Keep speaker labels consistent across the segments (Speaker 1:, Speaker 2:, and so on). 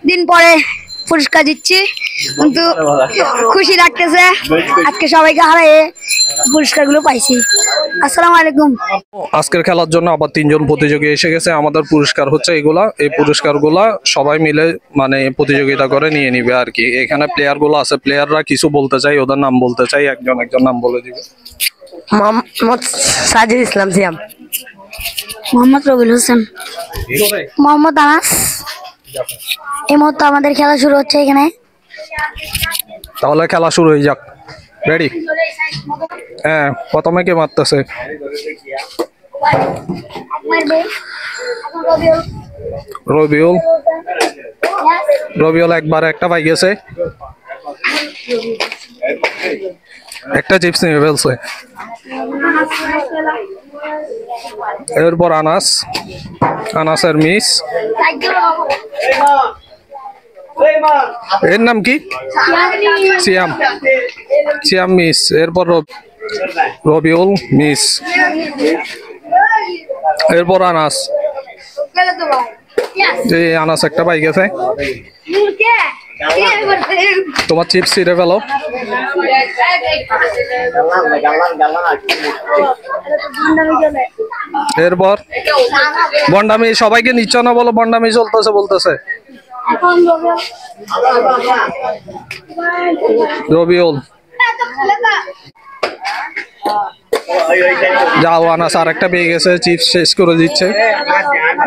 Speaker 1: দিন পরে পুরস্কার দিচ্ছি, কিন্তু খুশি লাগতেছে আজকে সবাইকে হারিয়ে পুরস্কারগুলো পাইছি। আসসালামু আলাইকুম।
Speaker 2: আজকের খেলার জন্য আবার 3 জন প্রতিযোগী এসে গেছে। আমাদের পুরস্কার হচ্ছে এগুলা। এই পুরস্কারগুলা সবাই মিলে মানে প্রতিযোগিতা করে নিয়ে নিবে আর কি। এখানে প্লেয়ার গুলো আছে, প্লেয়াররা কিছু বলতে চাই, ওদের নাম বলতে চাই, একজন নাম বলে দিবে।
Speaker 3: মোহাম্মদ সাজিদ ইসলাম সিয়াম,
Speaker 1: মোহাম্মদ রবিউল হোসেন, মোহাম্মদ আনাস। এই মুহূর্তে আমাদের খেলা শুরু হচ্ছে এখানে।
Speaker 2: তাহলে খেলা শুরু হয়ে যাক। রেডি? হ্যাঁ, প্রথমে কে মারতেছে? রবিউল। রবিউল একবার একটা পাই গেছে, একটা চিপস নিয়ে ফেলছে। এরপর আনাস, আনাসের মিস। এর নাম কি? সিয়াম, সিয়াম মিস। এরপর রবিউল মিস। এরপর আনাস, এই আনাস একটা পাই গেছে। তোমার চিপস ছিঁড়ে ফেলো। এরপর বন্ডামি, সবাইকে নিচ্ছ না বলো, বন্ডামি চলতেছে বলতেছে। রবিউল যাও, আনাস আর একটা পেয়ে গেছে, চিপস শেষ করে দিচ্ছে।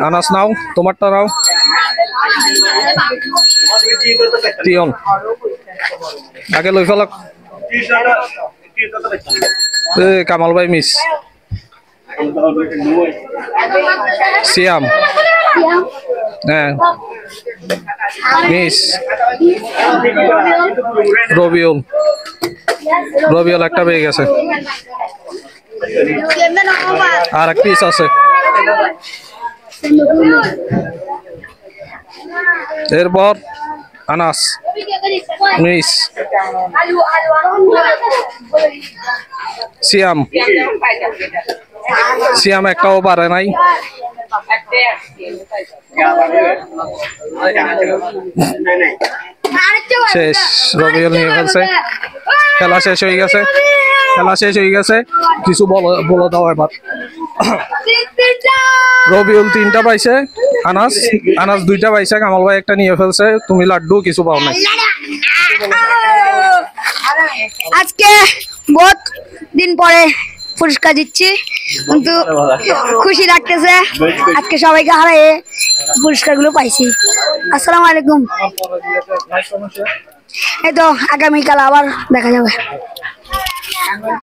Speaker 2: আনাস নাও, তোমারটা নাও। তিয়ন আগে লই ফেলাক। কামাল ভাই মিস। সিয়াম, হ্যাঁ মিস। রবিউল, রবিউল একটা পেয়ে গেছে, আর এক পিস আছে। এরপর আনাস মিস। সিয়াম, সিয়াম একটাও পারে নাই। শেষ, রবিউল নিয়ে ফেলছে। খেলা শেষ হয়ে গেছে, খেলা শেষ হয়ে গেছে। কিছু বলে দাও এবার। রবিউল 3টা পাইছে, আনাস আনাস 2টা পাইছে, কামাল ভাই একটা নিয়ে ফেলছে। তুমি লাড্ডু কিছু পাও নাই।
Speaker 1: আজকে বহুত দিন পরে পুরস্কার দিচ্ছি, কিন্তু খুশি লাগতেছে আজকে সবাইকে হারিয়ে পুরস্কারগুলো পাইছি। আসসালামু আলাইকুম। এই তো আগামীকাল আবার দেখা যাবে।